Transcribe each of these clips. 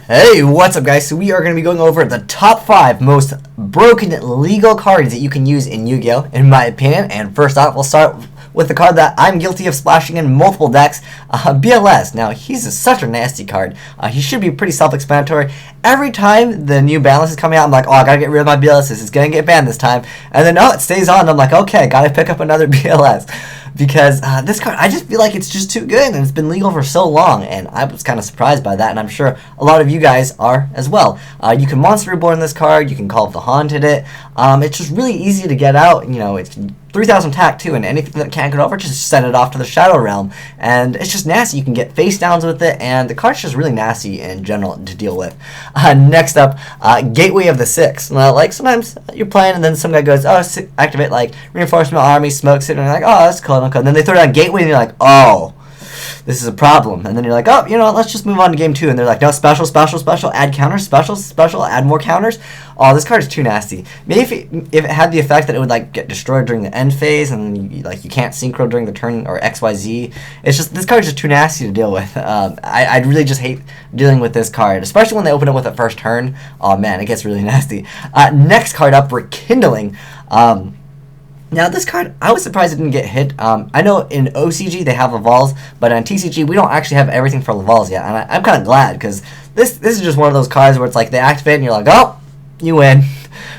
Hey, what's up guys? So we are going to be going over the top 5 most broken legal cards that you can use in Yu-Gi-Oh! In my opinion. And first off, we'll start with the card that I'm guilty of splashing in multiple decks, BLS. Now, he's such a nasty card. He should be pretty self-explanatory. Every time the new balance is coming out, I'm like, oh, I gotta get rid of my BLS. This is gonna get banned this time. And then, no, it stays on. I'm like, okay, gotta pick up another BLS. Because this card, I just feel like it's just too good, and it's been legal for so long, and I was kind of surprised by that, and I'm sure a lot of you guys are as well. You can Monster Reborn this card, you can Call of the Haunted it. It's just really easy to get out. You know, it's 3,000 attack too, and anything that can't get over, just send it off to the Shadow Realm. And it's just nasty. You can get face downs with it, and the card's just really nasty in general to deal with. Next up, Gateway of the Six. Like sometimes you're playing, and then some guy goes, oh, activate like Reinforcement Army, smokes it, and you're like, oh, that's cool, okay. And then they throw down Gateway, and you're like, oh, this is a problem. And then you're like, oh, you know what, let's just move on to game 2. And they're like, no, special, add counters, special, add more counters. Oh, this card is too nasty. Maybe if it had the effect that it would like get destroyed during the end phase, and then you can't synchro during the turn or XYZ. It's just, this card is just too nasty to deal with. I really just hate dealing with this card, especially when they open it with a first turn. Oh man, it gets really nasty. Next card up, we're Kindling. Now this card, I was surprised it didn't get hit. I know in OCG they have Lavals, but on TCG we don't actually have everything for Lavals yet, and I'm kind of glad, because this is just one of those cards where it's like they activate and you're like, oh, you win.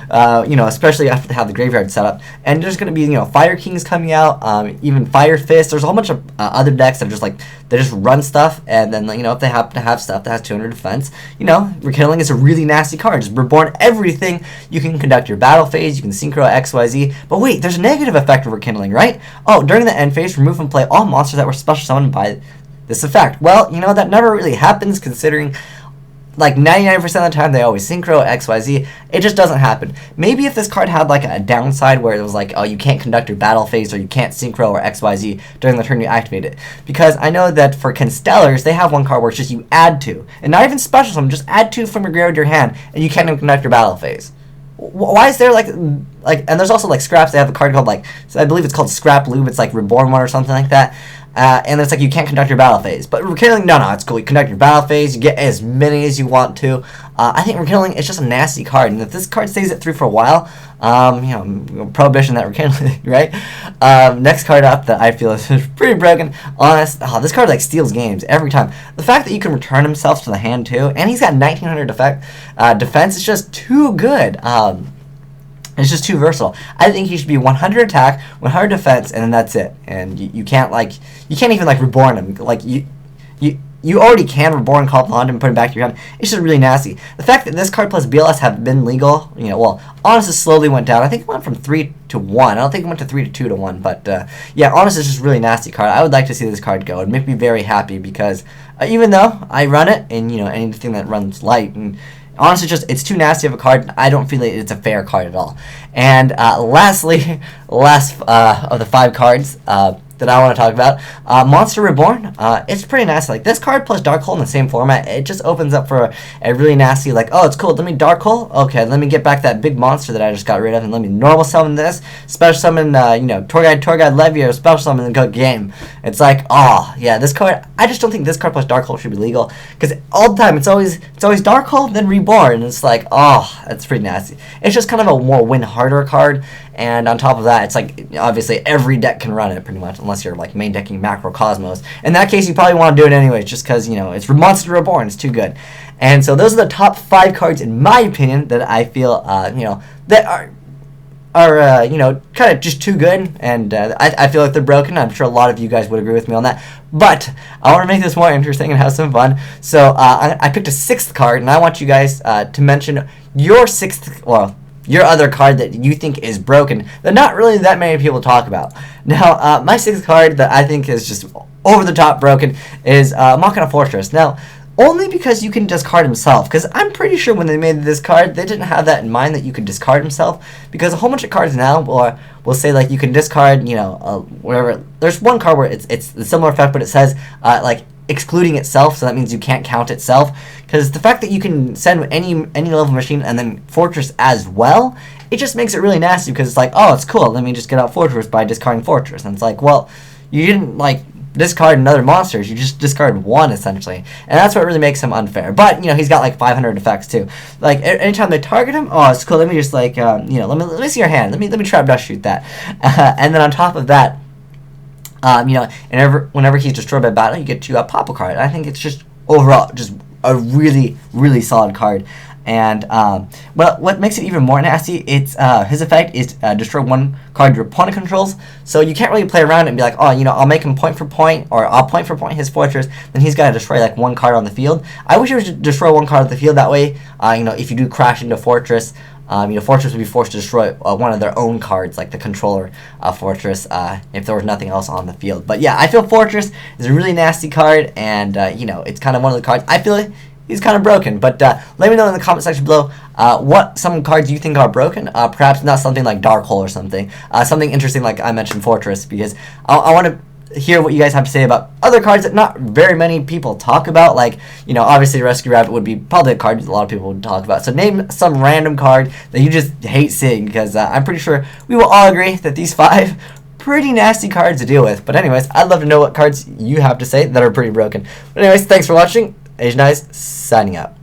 You know, especially after they have the graveyard set up. And there's going to be, you know, Fire Kings coming out, even Fire Fist. There's a whole bunch of other decks that are just like, they just run stuff, and then, you know, if they happen to have stuff that has 200 defense, you know, Rekindling is a really nasty card. Just Reborn everything. You can conduct your battle phase, you can synchro XYZ. But wait, there's a negative effect of Rekindling, right? Oh, during the end phase, remove from play all monsters that were special summoned by this effect. Well, you know, that never really happens, considering like 99% of the time they always synchro XYZ. It just doesn't happen. Maybe if this card had like a downside where it was like, oh, you can't conduct your battle phase, or you can't synchro or XYZ during the turn you activate it. Because I know that for Constellars, they have one card where it's just you add 2. And not even special summon, just add 2 from your graveyard to your hand, and you can't even conduct your battle phase. Why is there like, and there's also like Scraps, they have a card called like, so I believe it's called Scrap Lube, it's like Reborn one or something like that. And it's like you can't conduct your battle phase. But Rekindling, no, it's cool. You conduct your battle phase, you get as many as you want to. I think Rekindling is just a nasty card, and if this card stays at 3 for a while, you know, prohibition that Rekindling, right? Next card up that I feel is pretty broken, honest. Oh, this card like steals games every time. The fact that you can return himself to the hand too, and he's got 1900 defense, is just too good. It's just too versatile. I think he should be 100 attack, 100 defense, and then that's it. And you can't even like Reborn him. Like you already can Reborn, Call of the Haunted, and put him back to your hand. It's just really nasty. The fact that this card plus BLS have been legal, you know, well, Honest slowly went down. I think it went from 3 to 1. I don't think it went to 3 to 2 to 1. But yeah, Honest is just a really nasty card. I would like to see this card go. It'd make me very happy, because even though I run it, and you know, anything that runs light, and honestly, it's too nasty of a card. I don't feel like it's a fair card at all. And lastly, last of the 5 cards that I want to talk about, Monster Reborn. It's pretty nasty. Like this card plus Dark Hole in the same format, it just opens up for a really nasty, like, oh, it's cool, let me Dark Hole, okay, let me get back that big monster that I just got rid of, and let me normal summon this, special summon, you know, Tour Guide Levio, special summon, and go game. It's like, oh, yeah, this card, I just don't think this card plus Dark Hole should be legal, because all the time, it's always Dark Hole, then Reborn, and it's like, oh, that's pretty nasty. It's just kind of a more win harder card, and on top of that, it's like, obviously, every deck can run it, pretty much, unless you're, like, main decking Macrocosmos. In that case, you probably want to do it anyways, just because, you know, it's Monster Reborn, it's too good. And so those are the top 5 cards, in my opinion, that I feel, you know, that are you know, kind of just too good, and I feel like they're broken. I'm sure a lot of you guys would agree with me on that. But I want to make this more interesting and have some fun. So I picked a 6th card, and I want you guys to mention your 6th, well, your other card that you think is broken that not really that many people talk about. Now, my 6th card that I think is just over the top broken is Machina Fortress. Now, only because you can discard himself, because I'm pretty sure when they made this card, they didn't have that in mind, that you could discard himself, because a whole bunch of cards now will say, like, you can discard, you know, whatever. There's one card where it's a similar effect, but it says, like, excluding itself, so that means you can't count itself, because the fact that you can send any level machine and then Fortress as well, it just makes it really nasty, because it's like, oh, it's cool, let me just get out Fortress by discarding Fortress, and it's like, well, you didn't, like, discard another monsters. You just discard one essentially, and that's what really makes him unfair. But you know, he's got like 500 effects too. Like anytime they target him, oh, it's cool. Let me just like you know, let me see your hand. Let me trap dust shoot that, and then on top of that, you know, and whenever he's destroyed by battle, you get to pop a card. I think it's just overall just a really solid card. And well, what makes it even more nasty, it's his effect is destroy one card your opponent controls. So you can't really play around and be like, oh, you know, I'll make him point for point, or I'll point for point his fortress. Then he's got to destroy like one card on the field. I wish it was to destroy one card on the field. That way, you know, if you do crash into fortress, you know, fortress would be forced to destroy one of their own cards, like the controller fortress, if there was nothing else on the field. But yeah, I feel fortress is a really nasty card, and you know, it's kind of one of the cards I feel he's kind of broken. But let me know in the comment section below what some cards you think are broken. Perhaps not something like Dark Hole or something. Something interesting like I mentioned Fortress, because I want to hear what you guys have to say about other cards that not very many people talk about. Like, you know, obviously Rescue Rabbit would be probably a card a lot of people would talk about. So name some random card that you just hate seeing, because I'm pretty sure we will all agree that these 5 pretty nasty cards to deal with. But anyways, I'd love to know what cards you have to say that are pretty broken. But anyways, thanks for watching. Asian Eyes, signing out.